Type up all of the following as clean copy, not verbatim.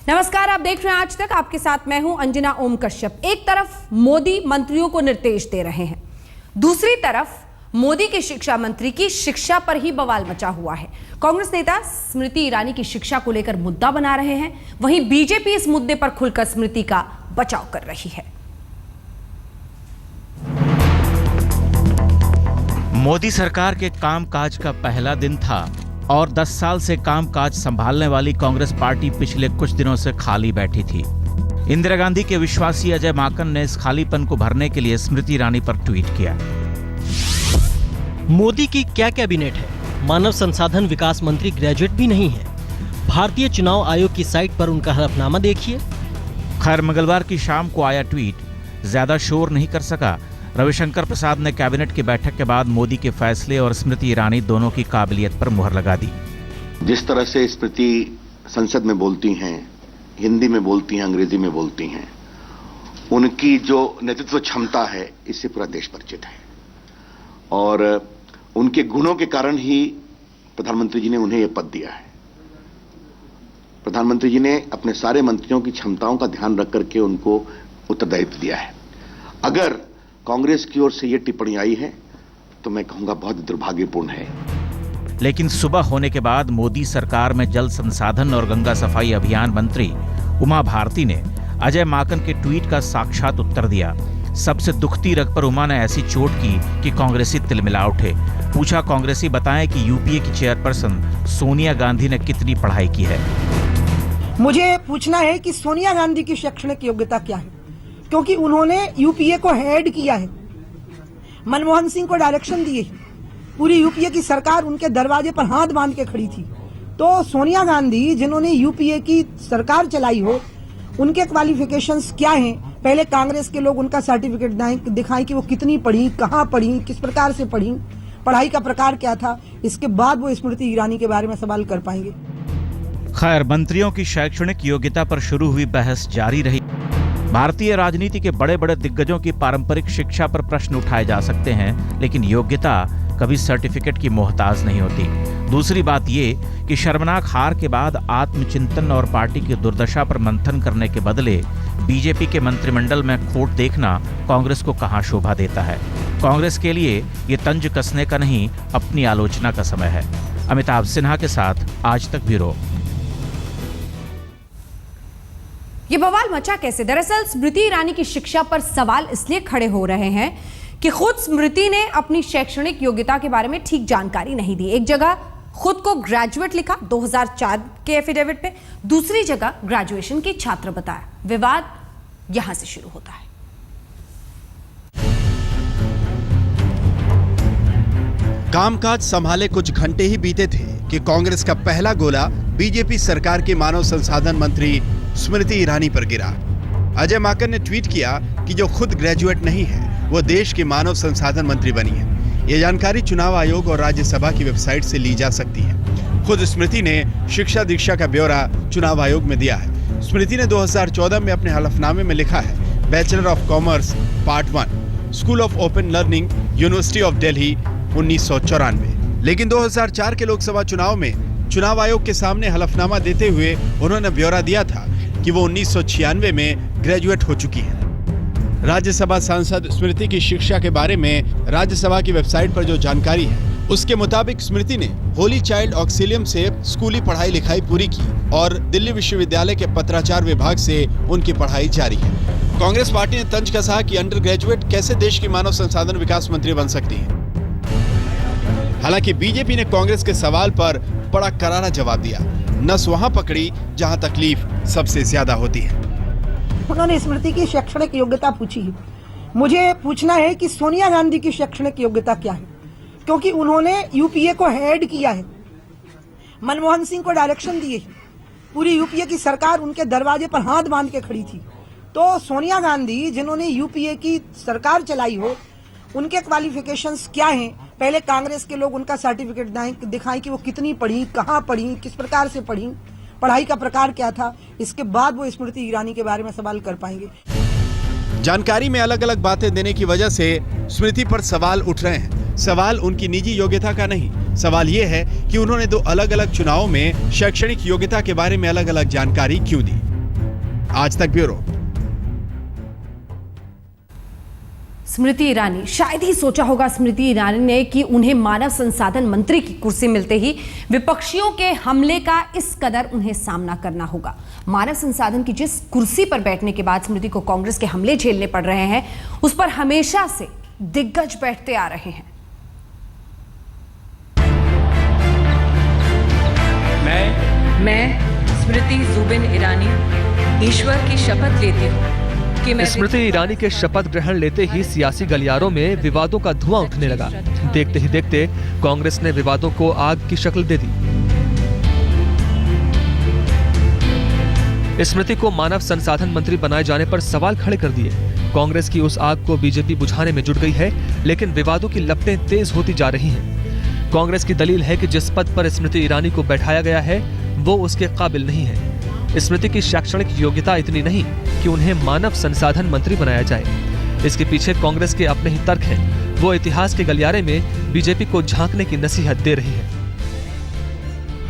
नमस्कार, आप देख रहे हैं आज तक। आपके साथ मैं हूं अंजना ओम कश्यप। एक तरफ मोदी मंत्रियों को निर्देश दे रहे हैं, दूसरी तरफ मोदी के शिक्षा मंत्री की शिक्षा पर ही बवाल मचा हुआ है। कांग्रेस नेता स्मृति ईरानी की शिक्षा को लेकर मुद्दा बना रहे हैं, वहीं बीजेपी इस मुद्दे पर खुलकर स्मृति का बचाव कर रही है। मोदी सरकार के कामकाज का पहला दिन था और 10 साल से कामकाज संभालने वाली कांग्रेस पार्टी पिछले कुछ दिनों से खाली बैठी थी। इंदिरा गांधी के विश्वासी अजय माकन ने इस खालीपन को भरने के लिए स्मृति ईरानी पर ट्वीट किया। मोदी की क्या कैबिनेट है? मानव संसाधन विकास मंत्री ग्रेजुएट भी नहीं है। भारतीय चुनाव आयोग की साइट पर उनका हलफनामा देखिए। खैर, मंगलवार की शाम को आया ट्वीट ज्यादा शोर नहीं कर सका। रविशंकर प्रसाद ने कैबिनेट की बैठक के बाद मोदी के फैसले और स्मृति ईरानी दोनों की काबिलियत पर मुहर लगा दी। जिस तरह से स्मृति संसद में बोलती हैं, हिंदी में बोलती हैं, अंग्रेजी में बोलती हैं, उनकी जो नेतृत्व क्षमता है इससे पूरा देश परिचित है और उनके गुणों के कारण ही प्रधानमंत्री जी ने उन्हें यह पद दिया है। प्रधानमंत्री जी ने अपने सारे मंत्रियों की क्षमताओं का ध्यान रख करके उनको उत्तरदायित्व दिया है। अगर कांग्रेस की ओर से यह टिप्पणी आई है तो मैं कहूंगा बहुत दुर्भाग्यपूर्ण है। लेकिन सुबह होने के बाद मोदी सरकार में जल संसाधन और गंगा सफाई अभियान मंत्री उमा भारती ने अजय माकन के ट्वीट का साक्षात उत्तर दिया। सबसे दुखती रग पर उमा ने ऐसी चोट की कि कांग्रेसी तिलमिला उठे। पूछा, कांग्रेसी बताएं कि यूपीए की चेयरपर्सन सोनिया गांधी ने कितनी पढ़ाई की है। मुझे पूछना है कि सोनिया गांधी की शैक्षणिक योग्यता क्या है, क्योंकि उन्होंने यूपीए को हेड किया है, मनमोहन सिंह को डायरेक्शन दिए। पूरी यूपीए की सरकार उनके दरवाजे पर हाथ बांध के खड़ी थी। तो सोनिया गांधी जिन्होंने यूपीए की सरकार चलाई हो, उनके क्वालिफिकेशंस क्या हैं? पहले कांग्रेस के लोग उनका सर्टिफिकेट दिखाएं कि वो कितनी पढ़ी, कहाँ पढ़ी, किस प्रकार से पढ़ी, पढ़ाई का प्रकार क्या था। इसके बाद वो स्मृति ईरानी के बारे में सवाल कर पाएंगे। खैर, मंत्रियों की शैक्षणिक योग्यता पर शुरू हुई बहस जारी रही। भारतीय राजनीति के बड़े बड़े दिग्गजों की पारंपरिक शिक्षा पर प्रश्न उठाए जा सकते हैं, लेकिन योग्यता कभी सर्टिफिकेट की मोहताज नहीं होती। दूसरी बात ये कि शर्मनाक हार के बाद आत्मचिंतन और पार्टी की दुर्दशा पर मंथन करने के बदले बीजेपी के मंत्रिमंडल में खोट देखना कांग्रेस को कहां शोभा देता है। कांग्रेस के लिए ये तंज कसने का नहीं, अपनी आलोचना का समय है। अमिताभ सिन्हा के साथ आज तक ब्यूरो। ये बवाल मचा कैसे? दरअसल स्मृति ईरानी की शिक्षा पर सवाल इसलिए खड़े हो रहे हैं कि खुद स्मृति ने अपनी शैक्षणिक योग्यता के बारे में ठीक जानकारी नहीं दी। एक जगह खुद को ग्रेजुएट लिखा 2004 के एफिडेविट पे, दूसरी जगह ग्रेजुएशन की छात्र बताया। विवाद यहां से शुरू होता है। कामकाज संभाले कुछ घंटे ही बीते थे कि कांग्रेस का पहला गोला बीजेपी सरकार के मानव संसाधन मंत्री स्मृति ईरानी पर गिरा। अजय माकन ने ट्वीट किया कि जो खुद ग्रेजुएट नहीं है वो देश के मानव संसाधन मंत्री बनी है। ये जानकारी चुनाव आयोग और राज्यसभा की वेबसाइट से ली जा सकती है। खुद स्मृति ने शिक्षा दीक्षा का ब्यौरा चुनाव आयोग में दिया है। स्मृति ने 2014 में अपने हलफनामे में लिखा है, bachelor of commerce part 1, school of open learning, university of Delhi, 1994। लेकिन 2004 के लोकसभा चुनाव में चुनाव आयोग के सामने हलफनामा देते हुए उन्होंने ब्यौरा दिया था कि वो 1996 में ग्रेजुएट हो चुकी हैं। राज्यसभा सांसद स्मृति की शिक्षा के बारे में राज्यसभा की वेबसाइट पर जो जानकारी है, उसके मुताबिक स्मृति ने होली चाइल्ड ऑक्सिलियम से स्कूली पढ़ाई लिखाई पूरी की और दिल्ली विश्वविद्यालय के पत्राचार विभाग से उनकी पढ़ाई जारी है। कांग्रेस पार्टी ने तंज कसा कि अंडर ग्रेजुएट कैसे देश की मानव संसाधन विकास मंत्री बन सकती है। हालांकि बीजेपी ने कांग्रेस के सवाल पर बड़ा करारा जवाब दिया। नस वहां पकड़ी जहां तकलीफ सबसे ज्यादा होती है। उन्होंने स्मृति की शैक्षणिक योग्यता पूछी। मुझे पूछना है कि सोनिया गांधी की शैक्षणिक योग्यता क्या है, क्योंकि उन्होंने यूपीए को हेड किया है, मनमोहन सिंह को डायरेक्शन दिए। पूरी यूपीए की सरकार उनके दरवाजे पर हाथ बांध के खड़ी थी। तो सोनिया गांधी जिन्होंने यूपीए की सरकार चलाई हो, उनके क्वालिफिकेशंस क्या हैं? पहले कांग्रेस के लोग उनका सर्टिफिकेट दिखाएं कि वो कितनी पढ़ी, कहाँ पढ़ी, किस प्रकार से पढ़ी, पढ़ाई का प्रकार क्या था। इसके बाद वो स्मृति ईरानी के बारे में सवाल कर पाएंगे। जानकारी में अलग अलग बातें देने की वजह से स्मृति पर सवाल उठ रहे हैं। सवाल उनकी निजी योग्यता का नहीं, सवाल ये है कि उन्होंने 2 अलग अलग चुनावों में शैक्षणिक योग्यता के बारे में अलग अलग जानकारी क्यों दी। आज तक ब्यूरो। स्मृति ईरानी, शायद ही सोचा होगा स्मृति ईरानी ने कि उन्हें मानव संसाधन मंत्री की कुर्सी मिलते ही विपक्षियों के हमले का इस कदर उन्हें सामना करना होगा। मानव संसाधन की जिस कुर्सी पर बैठने के बाद स्मृति को कांग्रेस के हमले झेलने पड़ रहे हैं, उस पर हमेशा से दिग्गज बैठते आ रहे हैं। मैं स्मृति जुबिन ईरानी ईश्वर की शपथ लेती हूँ कि मैं स्मृति ईरानी के शपथ ग्रहण लेते ही सियासी गलियारों में विवादों का धुआं उठने लगा। देखते ही देखते कांग्रेस ने विवादों को आग की शक्ल दे दी। स्मृति को मानव संसाधन मंत्री बनाए जाने पर सवाल खड़े कर दिए। कांग्रेस की उस आग को बीजेपी बुझाने में जुट गई है, लेकिन विवादों की लपटें तेज होती जा रही हैं। कांग्रेस की दलील है कि जिस पद पर स्मृति ईरानी को बैठाया गया है वो उसके काबिल नहीं है। स्मृति की शैक्षणिक योग्यता इतनी नहीं कि उन्हें मानव संसाधन मंत्री बनाया जाए। इसके पीछे कांग्रेस के अपने ही तर्क हैं। वो इतिहास के गलियारे में बीजेपी को झांकने की नसीहत दे रही है।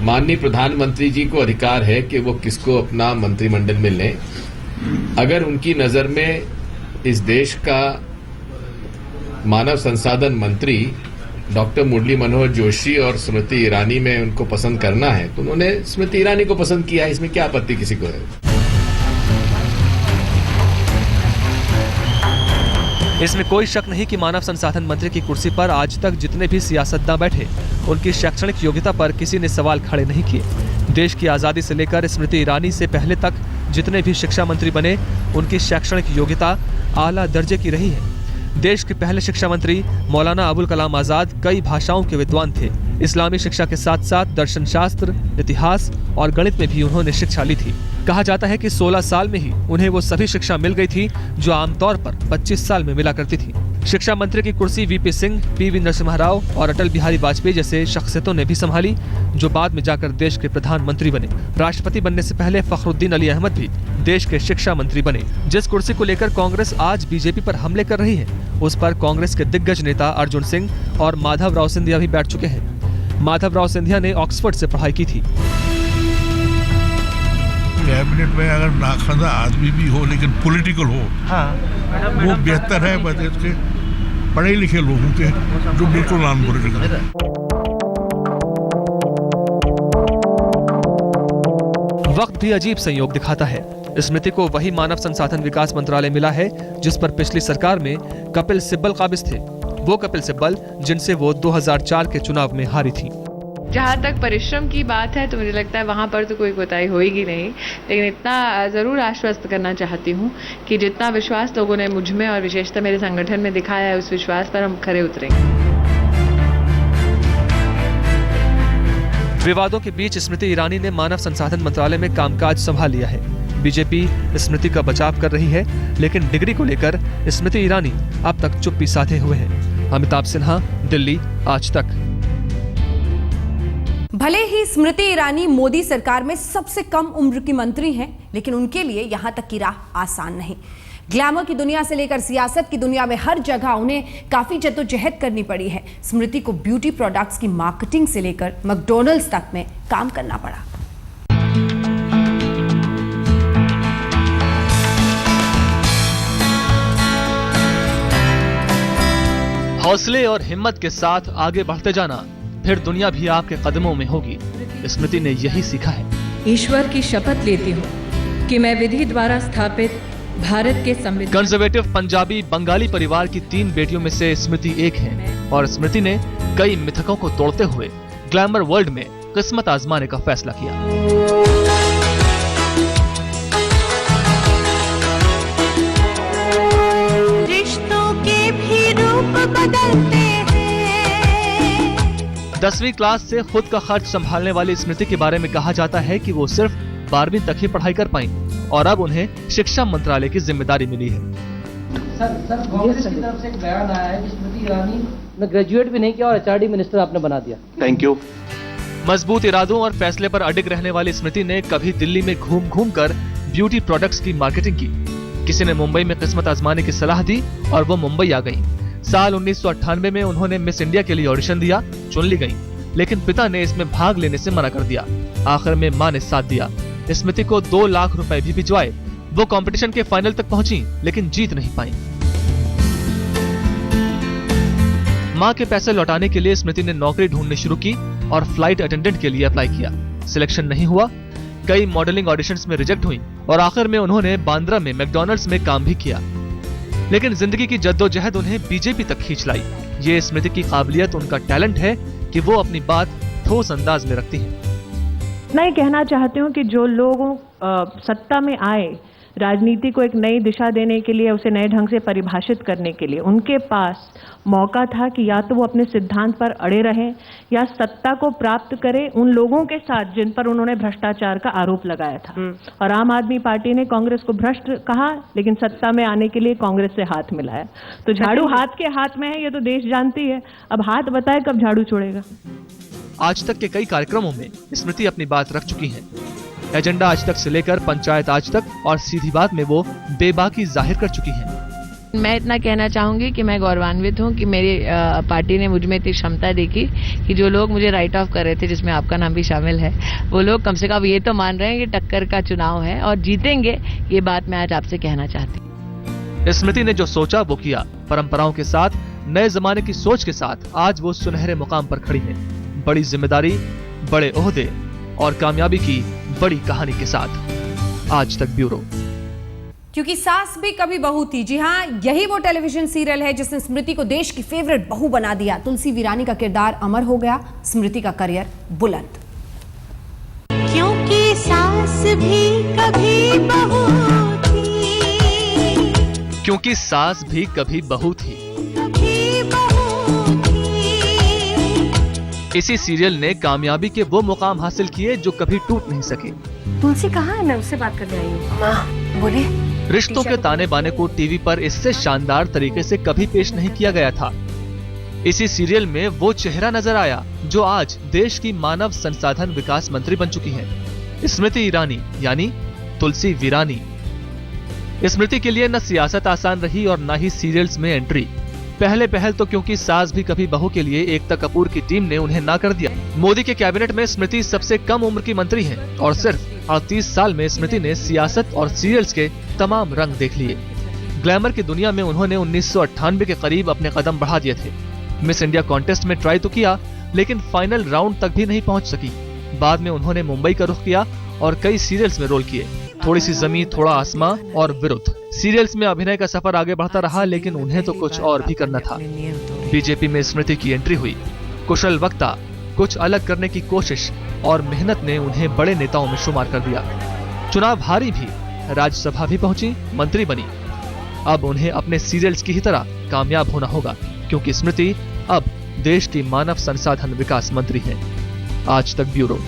माननीय प्रधानमंत्री जी को अधिकार है कि वो किसको अपना मंत्रिमंडल में लें। अगर उनकी नजर में इस देश का मानव संसाधन मंत्री डॉक्टर मुरली मनोहर जोशी और स्मृति ईरानी में उनको पसंद करना है तो उन्होंने स्मृति ईरानी को पसंद किया है। इसमें क्या आपत्ति किसी को है? इसमें कोई शक नहीं कि मानव संसाधन मंत्री की कुर्सी पर आज तक जितने भी सियासतदां बैठे, उनकी शैक्षणिक योग्यता पर किसी ने सवाल खड़े नहीं किए। देश की आजादी से लेकर स्मृति ईरानी से पहले तक जितने भी शिक्षा मंत्री बने, उनकी शैक्षणिक योग्यता आला दर्जे की रही है। देश के पहले शिक्षा मंत्री मौलाना अबुल कलाम आजाद कई भाषाओं के विद्वान थे। इस्लामी शिक्षा के साथ साथ दर्शन शास्त्र, इतिहास और गणित में भी उन्होंने शिक्षा ली थी। कहा जाता है कि 16 साल में ही उन्हें वो सभी शिक्षा मिल गई थी जो आमतौर पर 25 साल में मिला करती थी। शिक्षा मंत्री की कुर्सी वीपी सिंह, पीवी नरसिम्हा राव और अटल बिहारी वाजपेयी जैसे शख्सियतों ने भी संभाली, जो बाद में जाकर देश के प्रधानमंत्री बने। राष्ट्रपति बनने से पहले फखरुद्दीन अली अहमद भी देश के शिक्षा मंत्री बने। जिस कुर्सी को लेकर कांग्रेस आज बीजेपी पर हमले कर रही है, उस पर कांग्रेस के दिग्गज नेता अर्जुन सिंह और माधवराव सिंधिया भी बैठ चुके हैं। माधवराव सिंधिया ने ऑक्सफोर्ड से पढ़ाई की थी। कैबिनेट में अगर नाखदा आदमी भी हो लेकिन पॉलिटिकल हो, वो बेहतर है बजट के पढ़े लिखे लोगों के जो बिल्कुल नॉन पॉलिटिकल है। वक्त भी अजीब संयोग दिखाता है। स्मृति को वही मानव संसाधन विकास मंत्रालय मिला है जिस पर पिछली सरकार में कपिल सिब्बल काबिज थे। वो कपिल सिब्बल जिनसे वो 2004 के चुनाव में हारी थी। जहाँ तक परिश्रम की बात है तो मुझे लगता है वहाँ पर तो कोई कोताही होगी नहीं, लेकिन इतना ज़रूर आश्वस्त करना चाहती हूँ कि जितना विश्वास लोगों ने मुझ में और विशेषतः मेरे संगठन में दिखाया है, उस विश्वास पर हम खरे उतरेंगे। विवादों के बीच स्मृति ईरानी ने मानव संसाधन मंत्रालय में कामकाज संभाल लिया है। बीजेपी स्मृति का बचाव कर रही है, लेकिन डिग्री को लेकर स्मृति ईरानी अब तक चुप्पी साधे हुए हैं। अमिताभ सिन्हा, दिल्ली, आज तक। भले ही स्मृति ईरानी मोदी सरकार में सबसे कम उम्र की मंत्री हैं, लेकिन उनके लिए यहां तक की राह आसान नहीं। ग्लैमर की दुनिया से लेकर सियासत की दुनिया में हर जगह उन्हें काफी जद्दोजहद करनी पड़ी है। स्मृति को ब्यूटी प्रोडक्ट्स की मार्केटिंग से लेकर मैकडॉनल्ड्स तक में काम करना पड़ा। हौसले और हिम्मत के साथ आगे बढ़ते जाना, फिर दुनिया भी आपके कदमों में होगी। स्मृति ने यही सीखा है। ईश्वर की शपथ लेती हूँ कि मैं विधि द्वारा स्थापित भारत के संविधान। कंजर्वेटिव पंजाबी बंगाली परिवार की 3 बेटियों में से स्मृति एक है और स्मृति ने कई मिथकों को तोड़ते हुए ग्लैमर वर्ल्ड में किस्मत आजमाने का फैसला किया। रिश्तों के भी रूप बदलते हैं। 10वीं क्लास से खुद का खर्च संभालने वाली स्मृति के बारे में कहा जाता है कि वो सिर्फ 12वीं तक ही पढ़ाई कर पाई और अब उन्हें शिक्षा मंत्रालय की जिम्मेदारी मिली है। सर कांग्रेस की तरफ से एक बयान आया है कि स्मृति ईरानी ने ग्रेजुएट भी नहीं किया और एचआरडी मिनिस्टर आपने बना दिया। Thank you. मजबूत इरादों और फैसले पर अडिग रहने वाली स्मृति ने कभी दिल्ली में घूम घूम कर ब्यूटी प्रोडक्ट्स की मार्केटिंग की। किसी ने मुंबई में किस्मत आजमाने की सलाह दी और वो मुंबई आ गई। साल 1998 में उन्होंने मिस इंडिया के लिए ऑडिशन दिया, चुन ली गई, लेकिन पिता ने इसमें भाग लेने से मना कर दिया। आखिर में मां ने साथ दिया। स्मृति को 2 लाख रुपए भी भिजवाए, वो कंपटीशन के फाइनल तक पहुंची लेकिन जीत नहीं पाई। मां के पैसे लौटाने के लिए स्मृति ने नौकरी ढूंढनी शुरू की और फ्लाइट अटेंडेंट के लिए अप्लाई किया। सिलेक्शन नहीं हुआ, कई मॉडलिंग ऑडिशंस में रिजेक्ट हुई और आखिर में उन्होंने बांद्रा में मैकडॉनल्ड्स में काम भी किया। लेकिन जिंदगी की जद्दोजहद उन्हें बीजेपी तक खींच लाई। ये स्मृति की काबिलियत, उनका टैलेंट है कि वो अपनी बात ठोस अंदाज में रखती हैं। मैं कहना चाहती हूँ कि जो लोग सत्ता में आए राजनीति को एक नई दिशा देने के लिए, उसे नए ढंग से परिभाषित करने के लिए, उनके पास मौका था कि या तो वो अपने सिद्धांत पर अड़े रहें या सत्ता को प्राप्त करें उन लोगों के साथ जिन पर उन्होंने भ्रष्टाचार का आरोप लगाया था। और आम आदमी पार्टी ने कांग्रेस को भ्रष्ट कहा लेकिन सत्ता में आने के लिए कांग्रेस से हाथ मिलाया। तो झाड़ू हाथ के हाथ में है, ये तो देश जानती है। अब हाथ बताए कब झाड़ू छोड़ेगा। आज तक के कई कार्यक्रमों में स्मृति अपनी बात रख चुकी हैं। एजेंडा आज तक से लेकर पंचायत आज तक और सीधी बात में वो बेबाकी जाहिर कर चुकी हैं। मैं इतना कहना चाहूंगी कि मैं गौरवान्वित हूं कि मेरी पार्टी ने मुझ में इतनी क्षमता देखी कि जो लोग मुझे राइट ऑफ कर रहे थे, जिसमें आपका नाम भी शामिल है, वो लोग कम से कम ये तो मान रहे हैं कि टक्कर का चुनाव है और जीतेंगे। ये बात मैं आज आपसे कहना चाहती हूँ। स्मृति ने जो सोचा वो किया। परंपराओं के साथ, नए जमाने की सोच के साथ आज वो सुनहरे मुकाम पर खड़ी है। बड़ी जिम्मेदारी, बड़े ओहदे और कामयाबी की बड़ी कहानी के साथ। आज तक ब्यूरो। क्योंकि सास भी कभी बहू थी। जी हाँ, यही वो टेलीविजन सीरियल है जिसने स्मृति को देश की फेवरेट बहू बना दिया। तुलसी वीरानी का किरदार अमर हो गया, स्मृति का करियर बुलंद। क्योंकि सास भी कभी बहू थी, क्योंकि सास भी कभी बहू थी। इसी सीरियल ने कामयाबी के वो मुकाम हासिल किए जो कभी टूट नहीं सके। तुलसी कहाँ है? मैं उससे बात करने आई हूँ। माँ बोले। रिश्तों के ताने बाने को टीवी पर इससे शानदार तरीके से कभी पेश नहीं किया गया था। इसी सीरियल में वो चेहरा नजर आया जो आज देश की मानव संसाधन विकास मंत्री बन चुकी हैं, स्मृति ईरानी यानी तुलसी वीरानी। स्मृति के लिए न सियासत आसान रही और न ही सीरियल्स में एंट्री। पहल तो क्योंकि सास भी कभी बहू के लिए एकता कपूर की टीम ने उन्हें ना कर दिया। मोदी के कैबिनेट में स्मृति सबसे कम उम्र की मंत्री हैं और सिर्फ 38 साल में स्मृति ने सियासत और सीरियल्स के तमाम रंग देख लिए। ग्लैमर की दुनिया में उन्होंने 1998 के करीब अपने कदम बढ़ा दिए थे। मिस इंडिया कॉन्टेस्ट में ट्राई तो किया लेकिन फाइनल राउंड तक भी नहीं पहुंच सकी। बाद में उन्होंने मुंबई का रुख किया और कई सीरियल्स में रोल किए। थोड़ी सी जमी, थोड़ा आसमां और विरुद्ध। सीरियल्स में अभिनय का सफर आगे बढ़ता रहा लेकिन उन्हें तो कुछ और भी करना था। बीजेपी में स्मृति की एंट्री हुई। कुशल वक्ता, कुछ अलग करने की कोशिश और मेहनत ने उन्हें बड़े नेताओं में शुमार कर दिया। चुनाव हारी भी, राज्यसभा भी पहुंची, मंत्री बनी। अब उन्हें अपने सीरियल्स की ही तरह कामयाब होना होगा क्योंकि स्मृति अब देश की मानव संसाधन विकास मंत्री है। आज तक ब्यूरो।